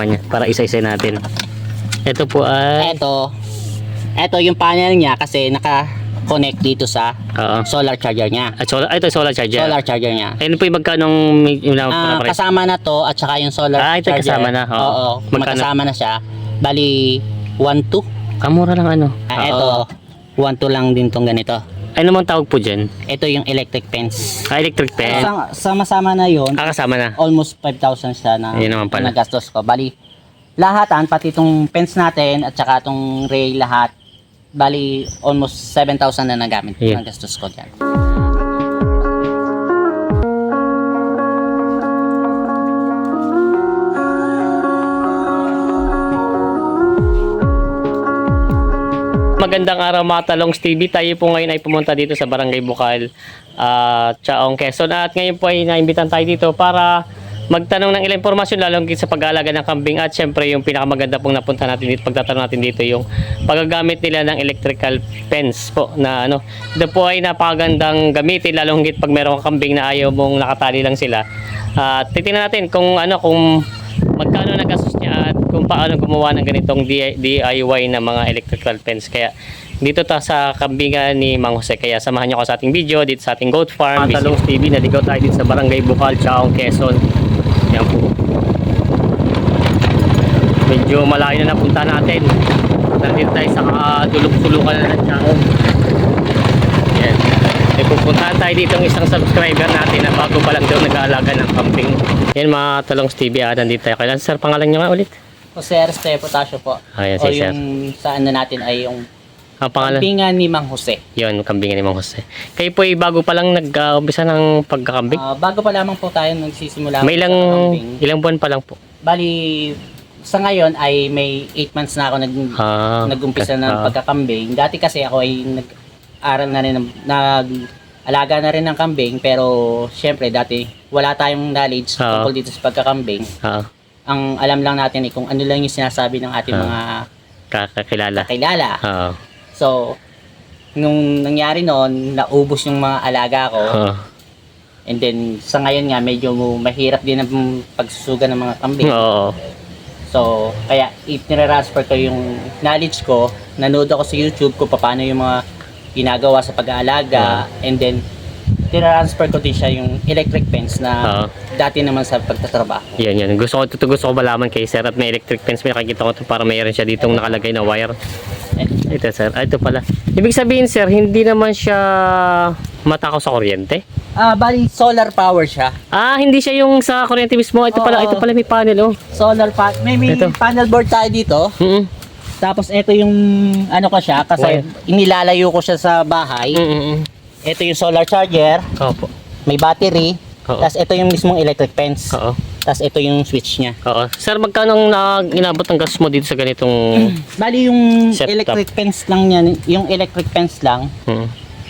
Niya, para isa-isa natin. Ito po ay... Ito yung panel niya kasi naka-connect dito sa solar charger niya. Ito solar charger. Solar charger niya. Ayun po yung magkanong... Kasama na to at saka yung solar ito charger. kasama na. Oo, magkasama na siya. Bali, 1.2. Mura lang ano. Ito, 1.2 lang din tong ganito. Ano namang tawag po dyan? Ito yung electric fence. Electric fence. Sama-sama na yun. Kasama na. Almost 5,000 siya na nagastos ko. Bali, lahatan, pati itong fence natin at saka itong rail lahat. Bali, almost 7,000 na nagamit. Nagastos ko dyan. Magandang araw mga Talongs TV. Tayo po ngayon ay pumunta dito sa Barangay Bukal, Chaong, Quezon. At ngayon po ay naimbitan tayo dito para magtanong ng ilang impormasyon lalong sa pag-aalaga ng kambing. At syempre yung pinakamaganda pong napunta natin dito, pagtatanong natin dito yung paggagamit nila ng electrical fence po na ano. Ito po ay napakagandang gamitin lalong higit pag meron kang kambing na ayaw mong nakatali lang sila. Titingnan natin kung magkano nagastos niya at kung paano gumawa ng ganitong DIY na mga electrical fence. Kaya dito sa kambingan ni Mang Jose. Kaya samahan niyo ako sa ating video dito sa ating goat farm. Talongs TV, naligaw tayo dito sa Barangay Bukal, Chaong, Quezon. Yan po. Medyo malayo na napunta natin. Nandito tayo sa dulok-sulukan na ng Chaong. Yan. May pupuntahan tayo dito ng isang subscriber natin na bago pa lang daw nag-aalaga ng kambing. Yan mga Talongs TV, nandito tayo. Kailan sir, pangalan niyo nga ulit? Jose Ariste Potasio po. Ayan, o si sir. yung saan na natin ay yung pangalan? kambingan ni Mang Jose. Yun, kambingan ni Mang Jose. Kayo po ay bago pa lang nag-umpisa ng pagkakambing? Bago pa lamang po tayo nagsisimula. May ilang buwan pa lang po? Bali, sa ngayon ay may 8 months na ako nag-umpisa ng pagkakambing. Dati kasi ako ay nag-aral na rin, nag-alaga na rin ng kambing. Pero syempre dati wala tayong knowledge tungkol dito sa pagkakambing. Ang alam lang natin ay kung ano lang yung sinasabi ng ating mga kakilala. So, nung nangyari noon, naubos yung mga alaga ko. And then, sa ngayon nga, medyo mahirap din ang pagsusuga ng mga kambing. So, kaya itinransfer ko yung knowledge ko. Nanood ako sa YouTube ko paano yung mga ginagawa sa pag-aalaga. And then, tinransfer ko din siya yung electric fence na dati naman sa pagtatrabaho. Yan. Gusto ko malaman kay sir at may electric fence. May nakikita ko ito para mayroon siya ditong nakalagay na wire. Ito sir. Ito pala. Ibig sabihin sir, hindi naman siya matakaw sa kuryente? Bali, solar power siya. Hindi siya yung sa kuryente mismo. Ito pala may panel Solar may panel board tayo dito. Tapos ito yung ano ko siya kasi inilalayo ko siya sa bahay. Ito yung solar charger. May battery. Tapos ito yung mismong electric fence. Tapos ito yung switch niya. Sir, magkano inabot ang gas mo dito sa ganitong bali yung setup? Electric fence lang yan. Yung electric fence lang.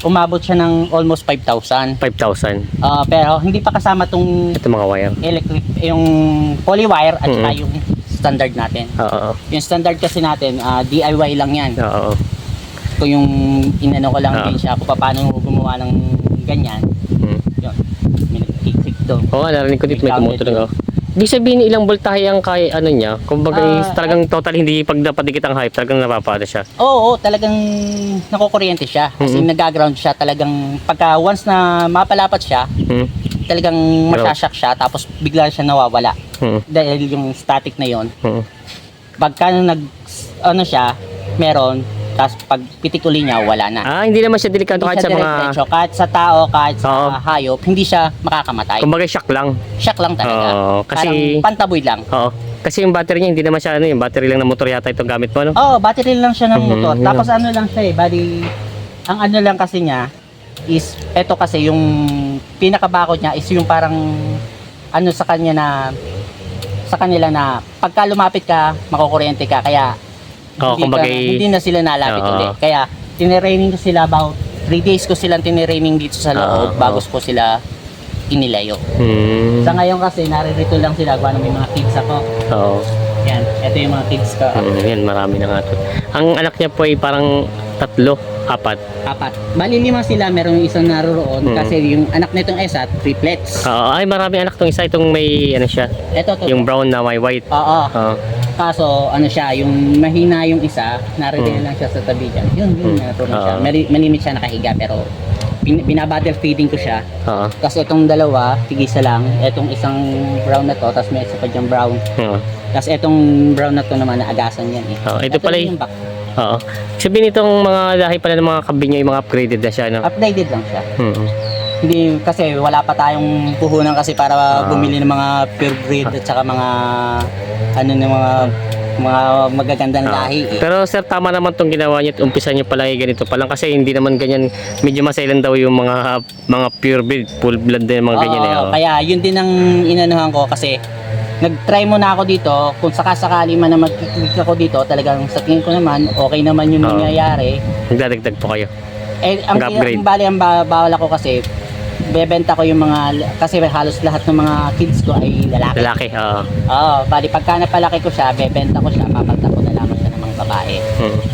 Umabot siya ng almost 5,000. 5,000. Pero hindi pa kasama tong ito mga wire. Electric, yung poly wire at saka yung standard natin. Yung standard kasi natin, DIY lang yan. Kung yung inano ko lang din siya kung paano gumawa ng ganyan. Yun. May nag-tick doon. Narinig ko dito may tumutulong. Ibig sabihin ilang voltahe ang kaya niya? Kumbaga talagang total hindi pag napadikit ang hype, talagang napapala siya. Oo, talagang nakukuryente siya. Kasi nagaground siya talagang pagka once na mapalapat siya, talagang masyashock siya tapos bigla siya nawawala. Dahil yung static na yon. Pagka siya, meron. Tapos pag pitik uli niya, wala na. Hindi naman siya delikado kahit sa mga... Kahit sa tao, kahit sa hayop, hindi siya makakamatay. Kumbaga shock lang. Shock lang talaga. Kasi... parang pantaboy lang. Kasi yung battery niya, hindi naman siya yung battery lang ng motor yata itong gamit mo, no? Battery lang siya ng motor. Tapos ano lang siya bali, ang ano lang kasi niya, is, eto kasi yung pinakabakod niya is yung parang, ano sa kanila na, pagka lumapit ka, makukuryente ka, kaya, hindi na sila nalapit ulit. Kaya tiniraining ko sila about 3 days ko silang tiniraining dito sa loob bago ko sila inilayo. Sa ngayon kasi naririto lang sila kung ano may mga kids ako. Yan, ito yung mga kids ko. Yan, marami na nga ito. Ang anak niya po ay parang Tatlo, apat. Apat. Bali 5 sila, meron yung isang naroroon kasi yung anak nitong isa, triplets. Oo, ay marami anak tong isa, itong may ano siya, Ito to. yung brown na may white. Oo. Oo. Kaso ano siya, yung mahina yung isa, narinig lang siya sa tabi dyan. Yun, natulog siya. Malimit siya nakahiga pero binabattle feeding ko siya. Oo. Kasi itong dalawa, tigisa lang. Itong isang brown na to, tapos may isa pa dyan brown. Oo. Tapos itong brown na to naman, naagasan yan eh. Oo, ito pala yung back. Oo. Sabihin itong mga lahi pala ng mga kambing nyo, yung mga upgraded na siya, no? Updated lang siya. Mm-hmm. Hindi kasi wala pa tayong puhunan kasi para bumili ng mga pure breed at saka mga ano ng mga magagandang lahi eh. Pero sir, tama naman tong ginawa niyo at umpisa niyo pala ganito pa lang kasi hindi naman ganyan, medyo masailan daw yung mga pure breed, full blood din mga ganyan eh. Oo, kaya yun din ang inanuhan ko kasi nag-try muna ako dito kung sakasakali man na mag-click ako dito, talagang sa tingin ko naman okay naman yung nangyayari. Nagdadagdag po kayo. Eh ang bali ang bawal ako kasi bebenta ko yung mga kasi halos lahat ng mga kids ko ay lalaki. Lalaki, oo. Oo, bali pagka napalaki ko siya, bebenta ko siya, papalta ko na lamang siya ng mga babae.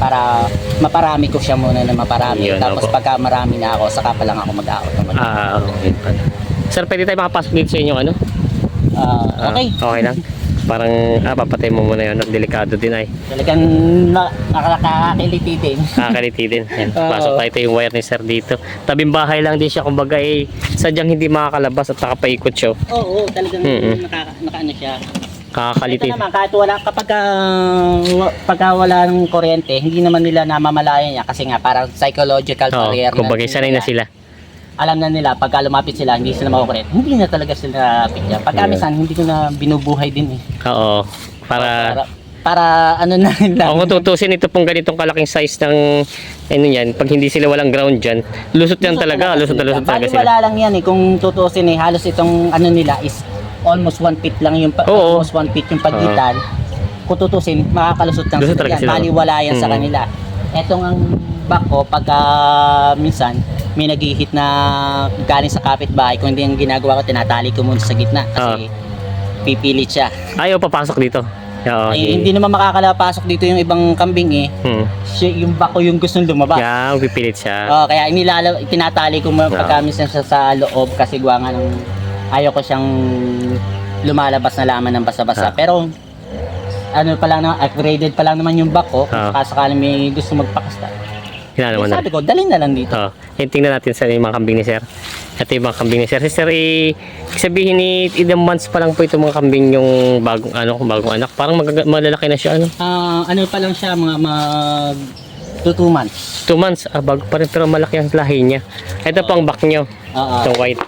Para maparami ko siya muna na maparami. Yun, tapos opo. pagka marami na ako, saka pa lang ako mag-out. Okay pala. Sir, pwede tayo makapasok dito sa inyong ano? Okay. Okay lang. Parang, papatay mo muna yun. Delikado din ay. Talagang nakakakiliti din. Nakakaliti din. Yan. Pasok tayo, ito yung wire ni sir dito. Tabing bahay lang din siya. Kumbaga sadyang hindi makakalabas at nakapaikot siya. Oo, talagang nakaano siya. Kakakaliti. Ito naman, kahit wala, pagka wala ng kuryente, hindi naman nila namamalayan niya kasi nga parang psychological barrier. Kumbaga sanay na sila. Alam na nila, pagka lumapit sila, hindi sila makukulit. Hindi na talaga sila lapit niya. Pagka minsan, hindi ko na binubuhay din eh. Oo. Para ano na rin lang. Kung tutusin ito pong ganitong kalaking size ng ano yan, pag hindi sila walang ground dyan, lusot yan talaga. Lusot talaga Bali sila. wala lang yan eh. Kung tutusin eh, halos itong ano nila is almost 1 feet lang yung almost 1 feet yung pagitan. Kung tutusin, makakalusot lang sila yan. Bali wala yan sa kanila. Etong ang back ko, pagka minsan, may nag-hit na galing sa kapitbahay, kung hindi ang ginagawa ko, tinatali ko muna sa gitna kasi pipilit siya. Ayaw papasok dito. Hindi naman makakalapasok dito yung ibang kambing eh. Yung back ko yung gustong lumabas. Yeah, pipilit siya. Kaya tinatali ko pagka minsan siya sa loob kasi gawa nga ng ayaw ko siyang lumalabas na laman ng basa-basa. Pero ano pa lang, upgraded pa lang naman yung back ko. Kasakali may gusto magpakasta. Sabi ko, dalhin na lang dito. Tingnan natin sa mga kambing ni sir. Ito yung mga kambing ni sir. Si sir, sabihin ni ilang months pa lang po itong mga kambing yung bagong anak. Parang malalaki na siya. Ano pa lang siya, mga 2 months. 2 months, bago pa rin pero malaki ang lahi niya. Ito pang back nyo. Itong white.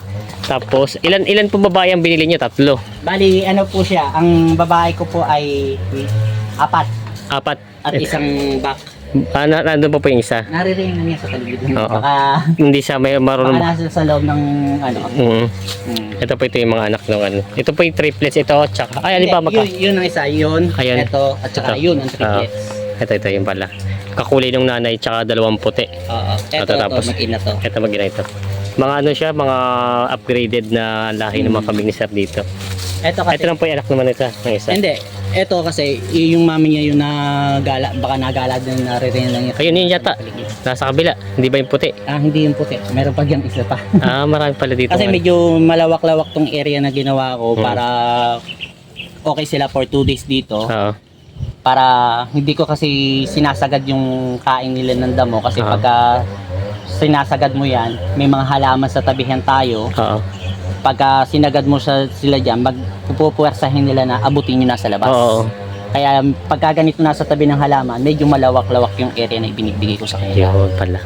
Tapos, ilan po babae ang binili niyo? 3. Bali, ano po siya, ang babae ko po ay 4. 4. At isang back. Nandun po yung isa. Naririnig na niya sa paligid. Baka hindi siya may marunong. Baka nasa sa loob ng ano. Ito po ito yung mga anak ng ano. Ito po yung triplets ito. Tsaka, ay, alin ba yun ang isa. Yun. Ayan. Ito. At saka yun ang triplets. Ito yung pala. Kakulay ng nanay tsaka 2 puti. Oo. Ito mag-ina to. Ito mag-ina ito. Mga ano siya, mga upgraded na lahi ng mga kambing ni sir dito. Ito lang po yung anak naman ito. Ng isa. Hindi. Ito kasi yung mami niya yung nagala, baka nagala din naririnig lang niya. Ayun yun yata. Nasa kabila. Hindi ba yung puti? Hindi yung puti. Meron pa diyang isa pa. Marami pala dito. Kasi medyo malawak-lawak tong area na ginawa ko para okay sila for 2 days dito. Para hindi ko kasi sinasagad yung kain nila ng damo kasi pagka sinasagad mo yan, may mga halaman sa tabihan tayo. Pagka sinagad mo sila dyan, magpupuwersahin nila na abutin nyo nasa labas. Kaya pagka ganito nasa tabi ng halaman, medyo malawak-lawak yung area na ibinibigay ko sa kanila. Yun pala.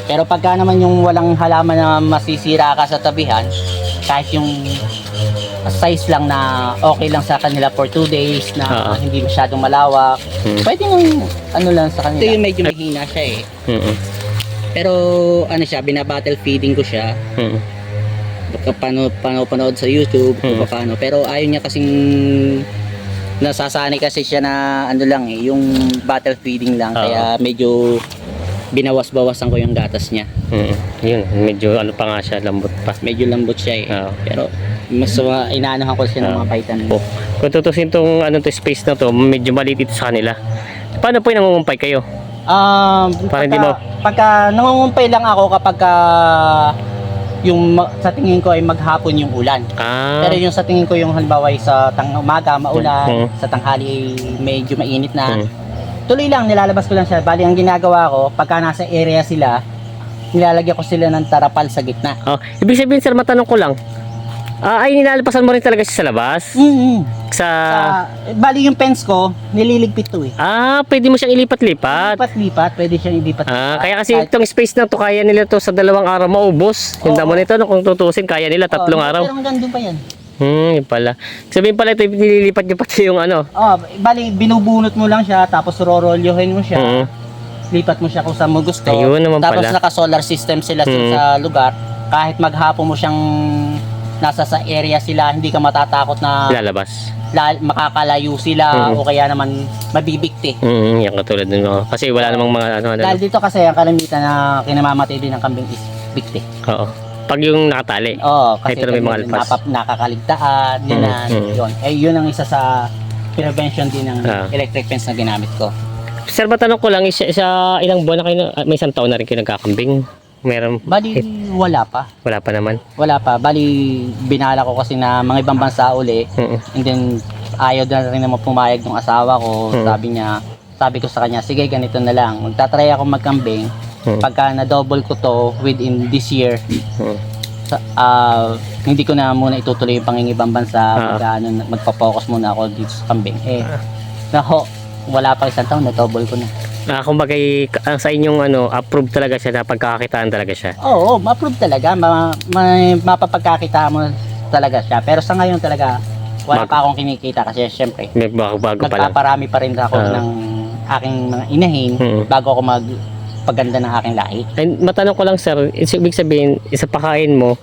Pero pagka naman yung walang halaman na masisira ka sa tabihan, kahit yung size lang na okay lang sa kanila for 2 days na hindi masyadong malawak, pwede nang ano lang sa kanila. Ito yung medyo mahina siya eh. Pero ano siya, binabattle feeding ko siya. Panood sa YouTube paano. Pero ayaw niya kasing nasasanay kasi siya na ano lang eh, yung battle feeding lang. Kaya medyo binawas-bawasan ko yung gatas niya. Yun, medyo ano pa nga siya, lambot pa. Medyo lambot siya eh. Pero mas inaanohan ko siya ng mga vitamin. Kung tutusin tong space na to, medyo maliit ito sa kanila. Paano po yung nangungumpay kayo? Para hindi mo- Pagka nangungumpay lang ako kapag sa tingin ko ay maghapon yung ulan. Pero yung sa tingin ko yung halimbawa ay sa umaga maulan, sa tanghali medyo mainit na. Tuloy lang, nilalabas ko lang siya. Bali, ang ginagawa ko, pagka nasa area sila, nilalagyan ko sila ng tarapal sa gitna. Ibig sabihin, sir, matanong ko lang. Ay, nilalapasan mo rin talaga siya sa labas? Sa... Bali, yung fence ko, nililigpit to eh. Pwede mo siyang ilipat-lipat. Lipat, pwede siyang ilipat-lipat. Kaya kasi itong space na to, kaya nila to sa 2 araw maubos. Yung damo nito, no, kung tutusin, kaya nila 3 araw. Pero hanggang doon pa yan. Yun pala. Sabihin pala ito, nililipat nyo pati yung ano. Bali, binubunot mo lang siya, tapos rorolyohin mo siya. Lipat mo siya kung saan mo gusto. Ayun naman Tapos pala. naka-solar system sila sa lugar. Kahit maghapon mo siyang nasa sa area sila, hindi ka matatakot na Lalabas. makakalayo sila o kaya naman mabibigti. Yan katulad nun. Kasi wala namang mga ano. Dahil dito kasi ang kalimitan na kinamamatay din ng kambing is bigti. Oo. Pag yung nakatali. Kasi Ito na may mga alpas. nakakaligtaan, yun. Yun ang isa sa prevention din ng electric fence na ginamit ko. Sir, matanong ko lang, ilang buwan na kayo, may isang taon na rin kayo nagkakambing? Meron? Bali, wala pa. Wala pa naman? Wala pa. Bali, binala ko kasi na mga ibang bansa uli. And then, ayaw na rin naman pumayag ng asawa ko. Sabi ko sa kanya, sige, ganito na lang. Magtatry ako magkambing. Pagka na-double ko to within this year, hindi ko na muna itutuloy yung pangingibang bansa. Magpa-focus muna ako dito sa kambing. Wala pa isang taon, na-double ko na. Kumbaga, sa inyong approve talaga siya na pagkakakitaan talaga siya? Oo, ma-approve talaga. Mapapagkakita mo talaga siya. Pero sa ngayon talaga, wala pa akong kinikita kasi syempre, bago pa lang. nagpaparami pa rin ako ng aking mga inahin bago ako magpaganda ng aking lahi. And matanong ko lang, sir, ibig sabihin, isa pakain mo,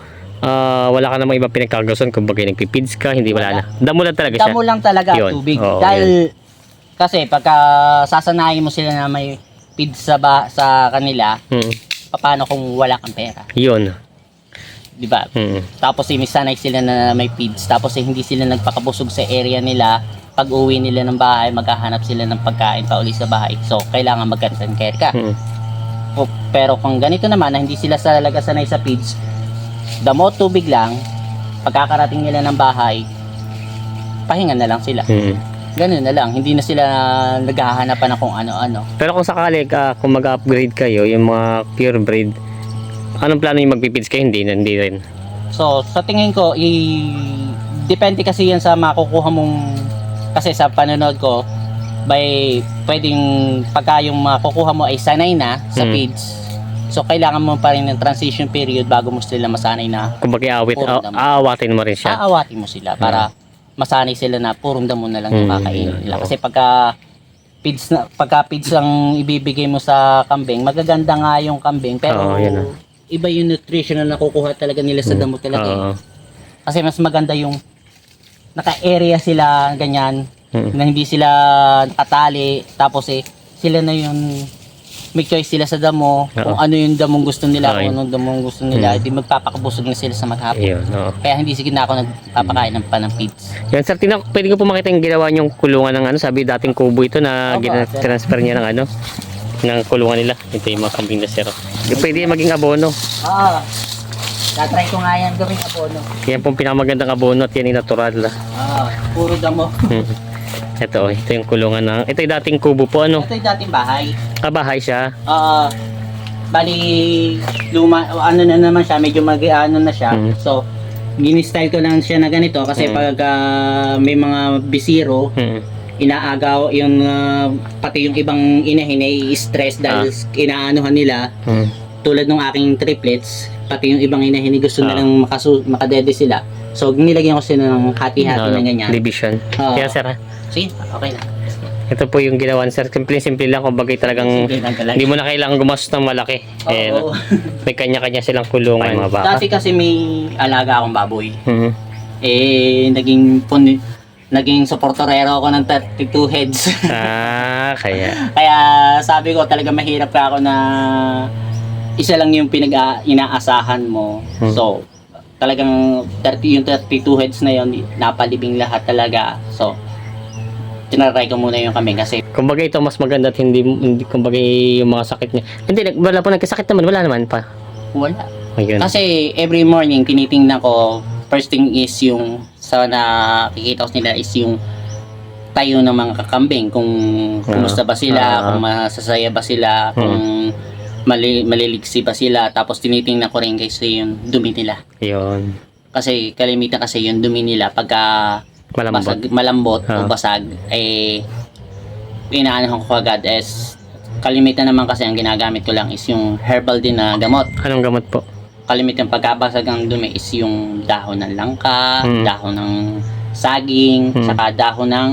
wala ka namang iba pinagkagason, kumbaga nagpipids ka, hindi wala na. Damo lang talaga siya. Damo lang talaga Yun. tubig. Oo, Dahil kasi pagka sasanayin mo sila na may feed sa kanila, paano kung wala kang pera? Yun. Di ba? Tapos sanay sila na may feeds, tapos hindi sila nagpakabusog sa area nila. Pag uwi nila ng bahay, maghahanap sila ng pagkain pa uli sa bahay. So, kailangan mag-concern care ka. Pero kung ganito naman, na hindi sila talaga sanay sa feeds, damo tubig lang, pagkakarating nila ng bahay, pahinga na lang sila. Ganun na lang, hindi na sila naghahanapan ng kung ano-ano. Pero kung sakali kung mag-upgrade kayo, yung mga pure breed, anong plano yung magpipids kayo? Hindi rin. So, sa tingin ko, depende kasi yan sa makukuha mong, kasi sa panonood ko, pwedeng pagka yung makukuha mo ay sanay na sa feeds, so kailangan mo pa rin ng transition period bago mo sila masanay na. Kumbaga, aawatin mo rin siya. Aawatin mo sila para masanay sila na purong damo na lang yung kakainin nila. Kasi pagka feeds ang ibibigay mo sa kambing, magaganda nga yung kambing, pero iba yung nutrition na nakukuha talaga nila sa damo talaga. Kasi mas maganda yung naka-area sila, ganyan, na hindi sila nakatali, tapos sila na yung may choice sila sa damo, kung ano yung damong gusto nila, kung anong damong gusto nila, hindi magpapakabusog na sila sa maghapon. Kaya hindi sige na ako nagpapakain ng feeds. Yan, sir, pwede ko po makita yung ginawa niyong kulungan ng sabi dating kubo ito na transfer niya ng ng kulungan nila. Ito yung mga kambing na sir. Pwede maging abono. Tatry ko nga yan gawing abono. Yan pong pinakamagandang abono at yan yung natural. Puro damo. Ito yung kulungan ng, ito yung dating kubo po, Ito yung dating bahay. Bahay siya. Bali, luma, na naman siya, medyo mag-ano na siya. So, gini-style ko lang siya na ganito kasi pag may mga bisiro, inaagaw yung pati yung ibang inahin ay stress dahil inaanuhan nila. Tulad ng aking triplets, pati yung ibang inahin gusto nilang makadede sila. So, nilagyan ko sila ng hati-hati na ganyan. Division. Kaya sir, sige, okay na. Ito po yung ginawan sir. Simple lang, kung bagay talagang hindi mo na kailangan gumastos ng malaki. May kanya-kanya silang kulungan mga baka. Dati kasi may alaga akong baboy. Naging suportorero ako ng 32 heads. Kaya. Kaya sabi ko talaga mahirap ka ako na isa lang yung inaasahan mo. So, talagang yung 32 heads na yon napalibing lahat talaga. So, tinatry ko muna yung kambing kasi Kumbaga ito mas maganda at hindi kumbaga yung mga sakit niya. Hindi, wala po nagkasakit naman, wala naman pa. wala. Ayun. Kasi every morning tinitingnan ko, first thing is yung sa nakikita ko nila is yung tayo ng mga kakambing, kung kumusta ba sila, kung masasaya ba sila, kung maliliksi ba sila, tapos tinitingnan ko rin kasi yung dumi nila. Yun. Kasi kalimitan kasi yung dumi nila pagka malambot o basag, eh inaano ko agad is kalimitan naman kasi ang ginagamit ko lang is yung herbal din na gamot. Anong gamot po? Kalimitan pagkabasag ang dumi is yung dahon ng langka, dahon ng saging, saka dahon ng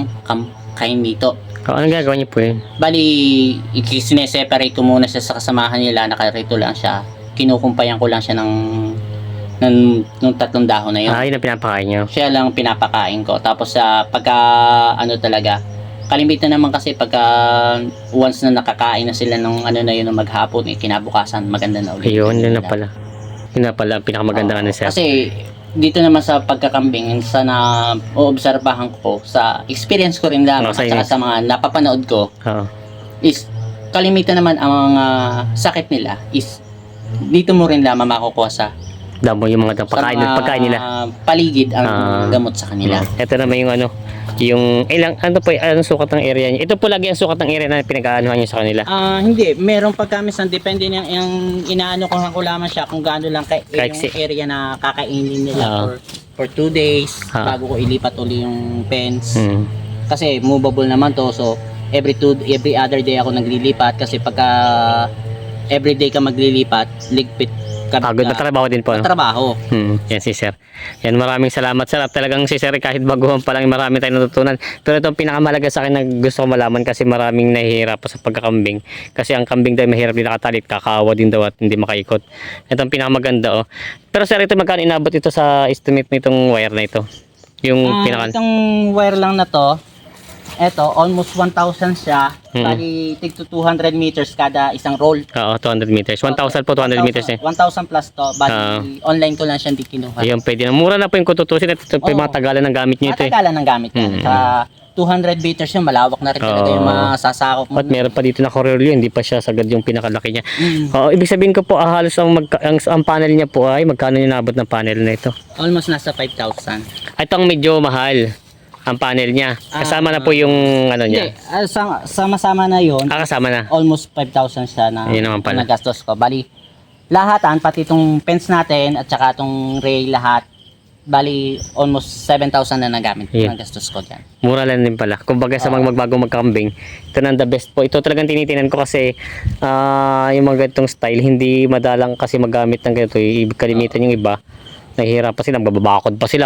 kainito. Anong gagawin niyo po yun? Bali, sineseparate ko muna siya sa kasamahan nila, nakarito lang siya. Kinukumpayan ko lang siya nung tatlong dahon na yun. Yun ang pinapakain niyo. Siya lang pinapakain ko. Tapos pagka ano talaga, kalimitan naman kasi pagka once na nakakain na sila ng ano na yun ng maghapon, kinabukasan maganda na ulit. Ayun, yun na pala. Yun na pala, pinakamaganda ano sir. Kasi dito naman sa pagkakambing, sa na-oobserbahan ko, sa experience ko rin lang, at saka sa mga napapanood ko, is kalimitan naman ang mga sakit nila is dito mo rin lamang makukuha sa damo yung mga pagkain nila. Paligid ang gamot sa kanila. Ito naman yung ano, yung ilang ano po, anong sukat ng area niyo? Ito po lagi ang sukat ng area na pinag-aanuhan niyo sa kanila. Hindi, meron pagkamisan depende yung inaano ko lamang siya kung gaano lang yung area na kakainin nila for 2 days bago ko ilipat uli yung pens. Kasi movable naman to, so every other day ako naglilipat kasi pagka every day ka maglilipat, ligpit pagod na trabaho din po. Trabaho. Yan si sir. Yan, maraming salamat sir. At talagang si sir kahit baguhan pa lang marami tayong natutunan. Pero ito ang pinakamalaga sa akin na gusto ko malaman kasi maraming nahihirap sa pagkakambing. Kasi ang kambing daw mahirap din nakatalit, kakaawa din daw at hindi makaikot. Ito ang pinakamaganda oh. Pero sir, ito magkano inabot ito sa estimate nitong wire na ito? Yung itong wire lang na to, eto, almost 1,000 siya. Bali, tig to 200 meters kada isang roll. Oo, 200 meters. 1,000 po, 200 meters eh. 1,000 plus to. Bali, online ko lang siya hindi kinuha. Ayun, pwede na. Mura na po yung kututusin. Ito po yung mga tagalan ng gamit nyo ito eh. Matagalan ng gamit yan. Sa 200 meters yun, malawak na rin talaga yung masasakop mo. At meron pa dito na Corelio, hindi pa siya sagad yung pinakalaki niya. Ibig sabihin ko po, halos ang panel niya po ay magkano yung nabot ng panel na ito? Almost nasa 5,000. Ito ang medyo mahal. Ang panel niya. Kasama na po yung ano niya. Hindi, sama-sama na yun. Kasama na. Almost 5,000 siya na nagastos ko. Bali, lahatan, pati itong fence natin at saka itong rail lahat, bali, almost 7,000 na nagamit. Nagastos ko dyan. Mura lang din pala. Kumbaga sa mga magbagong magkambing, ito na the best po. Ito talagang tinitinan ko kasi yung mga ganitong style, hindi madalang kasi magamit ng ganito. Kalimitan yung iba. Nahihirap pa sila,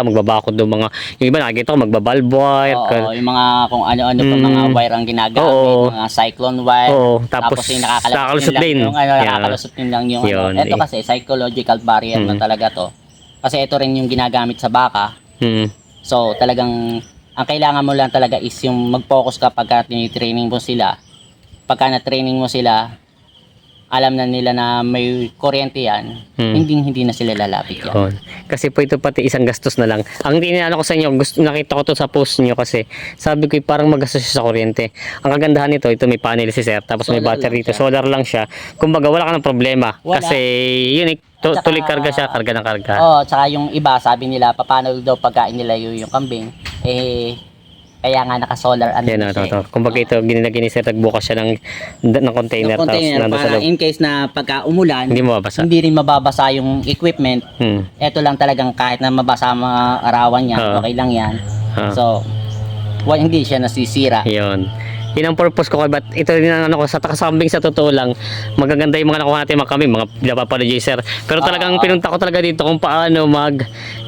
magbabakod doon mga, yung iba nakikita ko magbabalb wire. Yung mga kung ano-ano pa mga wire ang ginagamit, mga cyclone wire. Tapos yung nakakalusot din. Nakakalusot din lang yung ano. Ito kasi psychological barrier na talaga to. Kasi ito rin yung ginagamit sa baka. So talagang ang kailangan mo lang talaga is yung mag-focus ka pagka tinitraining mo sila. Pagka na-training mo sila, alam na nila na may kuryente yan, hindi na sila lalapit yan. Kasi po ito pati isang gastos na lang. Ang tinanong ko sa inyo, nakita ko to sa post niyo kasi sabi ko parang magastos siya sa kuryente. Ang kagandahan nito, ito may panel si sir, tapos may battery dito, solar lang siya. Kumbaga wala ka ng problema. Kasi yun, tuloy karga siya, karga ng karga. Tsaka yung iba, sabi nila, paano daw pagkain nila yung kambing, kaya nga naka-solar Kumbaga ito, ginilagay ni sir, nagbukas siya ng container, tapos nandun sa loob. In case na pagka umulan, hindi rin mababasa yung equipment. Ito lang talagang kahit na mabasa mga arawan niya, okay lang yan. So, hindi siya nasisira. Yun ang purpose ko, but ito rin ang ano ko, sa takasambing sa totoo lang, magaganda yung mga nakuha natin mga napapanood sir. Pero talagang pinunta ko talaga dito kung paano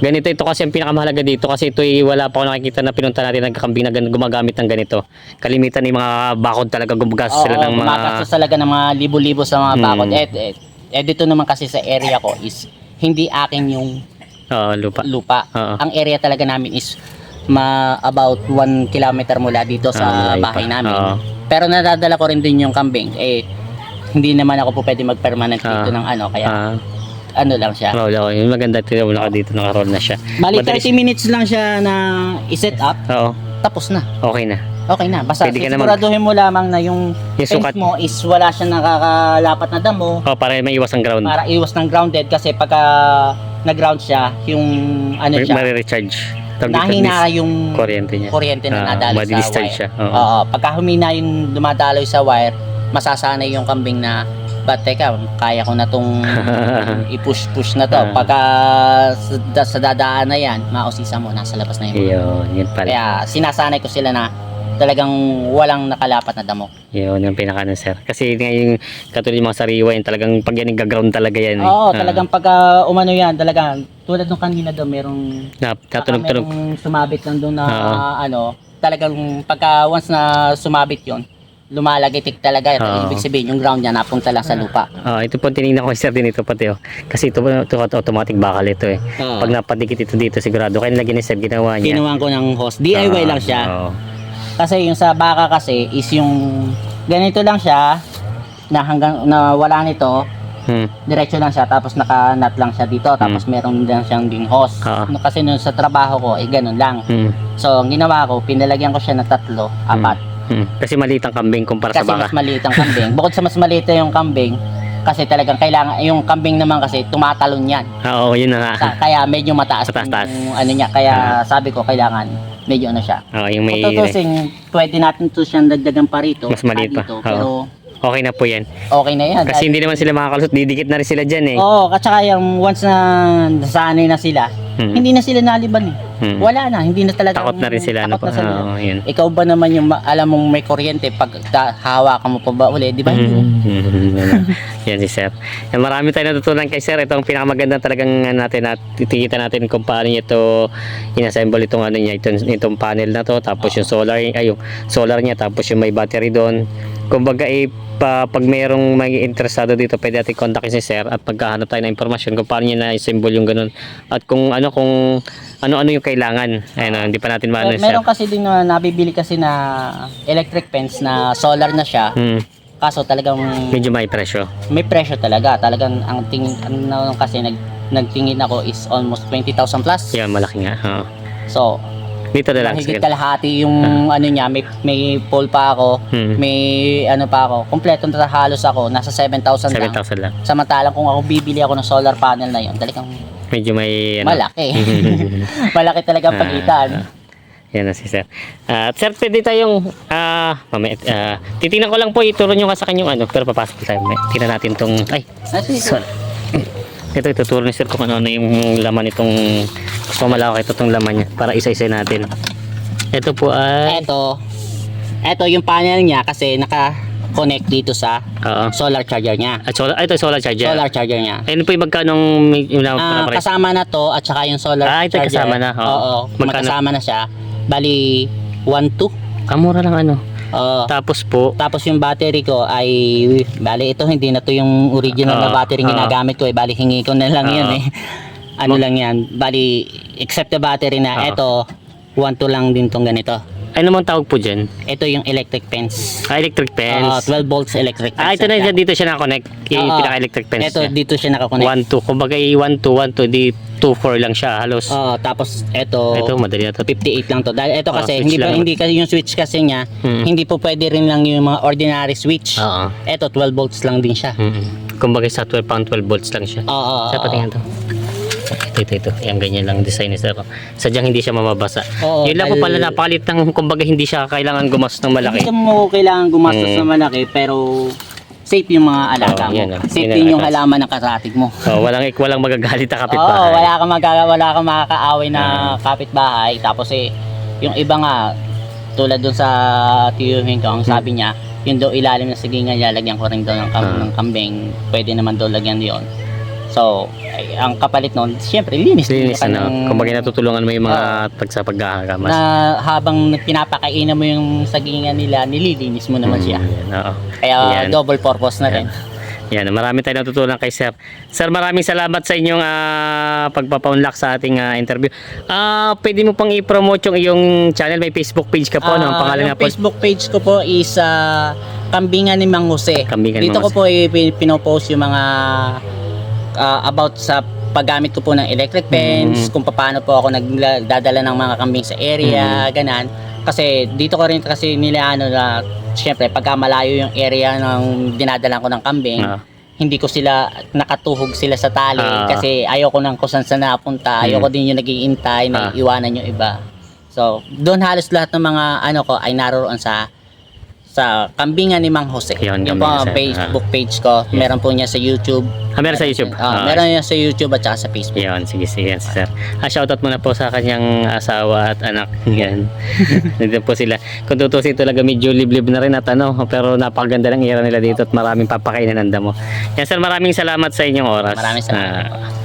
ganito. Ito kasi ang pinakamahalaga dito kasi ito wala pa ako nakikita na pinunta natin nagkakambing na gumagamit ng ganito. Kalimitan yung mga bakod talaga gumagastos sila ng mga... gumagastos talaga ng mga libo-libo sa mga bakod. Dito naman kasi sa area ko is hindi akin yung lupa. Ang area talaga namin is about 1 kilometer mula dito sa bahay namin. Pero nadadala ko rin din yung kambing. Hindi naman ako po pwede mag-permanent dito ng kaya ano lang siya. Yung maganda dito naka-roll na siya. Bali 30 minutes lang siya na i-set up. Tapos na. Okay na. Okay na. Basta Pwede ka na siguraduhin mo lamang na yung fence sukat mo is wala siyang nakakalapat na damo para may iwas ang ground. para iwas ng grounded kasi pagka nag-ground siya, yung ano siya, Mare-recharge. nahina yung kuryente niya. na nadaloy sa Madi-discharge wire. siya. Oo. Oo. Pagka humina yung dumadaloy sa wire, masasanay yung kambing na, ba't teka, kaya ko na tong i-push-push na to. Pagka sa dadaan na yan, mausisa mo, nasa labas na yun. Yun pala. Kaya sinasanay ko sila na talagang walang nakalapat na damo. Yun yung pinaka sir. Kasi nga yung katulad yung mga sariwa yun, talagang pag yan nag-ground talaga yan. Oo, talagang pagka umano yan, talagang tulad nung kanina doon, merong Tatunog-tunog. merong sumabit lang doon na talagang pagka once na sumabit yon, lumalagitik talaga. Ibig sabihin yung ground niya napunta lang sa lupa. Ito po tinignan ko sir din ito pati kasi ito automatic bakal ito Pag napadikit ito dito sigurado kaya nilagyan ni sir ginawa niya. Ginawa ko ng hose. DIY lang siya. Kasi yung sa baka kasi is yung ganito lang siya na hanggang na wala nito. Diretso lang siya tapos naka-nut lang siya dito tapos meron din siyang ding hose. Kasi nung sa trabaho ko ganun lang. So ang ginawa ko pinalagyan ko siya ng 3, 4. Kasi maliit ang kambing kumpara sa baka. Kasi mas maliit ang kambing. Bukod sa mas maliit yung kambing, kasi talagang kailangan, yung kambing naman kasi tumatalon yan. Oo, yun na nga. Kaya medyo mataas yung ano niya. Kaya sabi ko kailangan medyo ano siya. Yung may... Kung tutusin, pwede natin to siyang dagdagan pa rito. Mas maliit pa. Dito, pero okay na po yan. okay na yan. Kasi hindi naman sila makakalusot. Didikit na rin sila dyan Oo, at saka yung once na nasanay na sila, hindi na sila naliban Wala na, hindi na talaga. Takot na rin sila. Takot na sila. Yun. Ikaw ba naman yung alam mong may kuryente pag hawakan mo pa ba uli, di ba? Yan si sir. Marami tayong natutunan kay sir. Ito ang pinakamaganda talagang natin at titingnan natin kung paano niya ito inassemble itong ano niya, itong panel na to, tapos yung solar niya, tapos yung may battery doon. Kumbaga pag mayroong may interesado dito, pwede natin kontakin si sir at pagkahanap tayo ng impormasyon kung paano niya na-assemble yung ganun at kung ano yung kailangan. Ayun, hindi pa natin maano sir. Meron kasi din na nabibili kasi na electric fence na solar na siya. Kaso talagang medyo may presyo. May presyo talaga. Talagang ang tingin kasi nagtingin ako is almost 20,000 plus. Yeah, malaki nga. So, dito na lang. higit kalahati yung ano niya, may pole pa ako, may ano pa ako, kompleto na halos ako, nasa 7,000 lang. 7,000 lang. Samantalang kung ako bibili ako ng solar panel na yon, talagang medyo may malaki. Malaki talaga ang pagitan. Yan na si sir. At sir, pwede tayong titingnan ko lang po, ituro nyo ka sa kanyang pero papasok tayo. Tingnan natin tong sorry. Ito ituturo ni sir kung ano yung laman nitong gusto malaki itong laman niya para isa-isa natin. Ito po ay ito yung panel niya kasi naka-connect dito sa solar charger niya. Ito solar charger. Solar charger niya. Ayun po yung magkanong kasama na to at saka yung solar ito charger. Kasama na. Oo. Magkasama na siya. Bali 1.2. Mura lang Tapos yung battery ko ay bali ito hindi na to yung original na battery ginagamit ko bali hingi ko na lang yan lang yan bali except the battery na ito 1.2 lang din tong ganito. Ano mong tawag po dyan? Ito yung electric fence. Electric fence. 12 volts electric fence. Ito na dito siya na-connect. Yung pinaka-electric fence ito niya. dito siya nakakonect. 1.2. Kumbaga 1.2, di 2.4 lang siya halos. Tapos ito madali na to. 58 lang to. Dahil ito kasi switch hindi kasi yung switch kasi niya, hindi po pwede rin lang yung mga ordinary switch. Ito 12 volts lang din siya. Kumbaga sa 12 volts lang siya. Sa patingin to. Ito. Yan ganyan lang design ni sir. Sadyang hindi siya mamabasa. Yun lang po pala napakalit ng kumbaga hindi siya kailangan gumastos ng malaki. Hindi mo kailangan gumastos ng malaki pero safe yung mga alaga mo. Safe din yung halaman ng karatig mo. Walang magagalit na kapitbahay. Wala kang makakaaway na kapitbahay. Tapos yung iba nga tulad dun sa tiyuhin ko, ang sabi niya, yung daw ilalim na sigingan lalagyan ko rin daw ng kambing. Pwede naman daw lagyan yon. So, ang kapalit nun, siyempre, linis kumbaga natutulungan mo yung mga tagsa paghahagamas. Na habang pinapakainan mo yung sagingan nila, nililinis mo naman siya. Kaya double purpose na rin. Yan, marami tayong natutunan kay sir. Sir, maraming salamat sa inyong pagpapaunlak sa ating interview. Pwede mo pang i-promote yung iyong channel, may Facebook page ka po, ang pangalan nga po? Facebook page ko po is Kambingan ni Mang Jose. Dito ko po pinopost yung mga about sa paggamit ko po ng electric fence, kung paano po ako nagdadala ng mga kambing sa area, ganan. Kasi dito ko rin kasi nila na syempre pagka malayo yung area ng dinadala ko ng kambing, hindi ko sila nakatuhog sila sa tali kasi ayoko nang kung saan napunta, ayoko din yung nag-iintay na iwanan yung iba. So, doon halos lahat ng mga ko ay naroon sa Kambingan ni Mang Jose. Yung po ang Facebook page ko. Meron po niya sa YouTube. Meron sa YouTube? Meron niya sa YouTube at saka sa Facebook. Yun, sige, sir. Shoutout muna po sa kanyang asawa at anak. Yan. Dito po sila. Kung tutusin talaga medyo liblib na rin at pero napakaganda ng ira nila dito at maraming papakainan ng damo. Yan sir, maraming salamat sa inyong oras. Maraming salamat.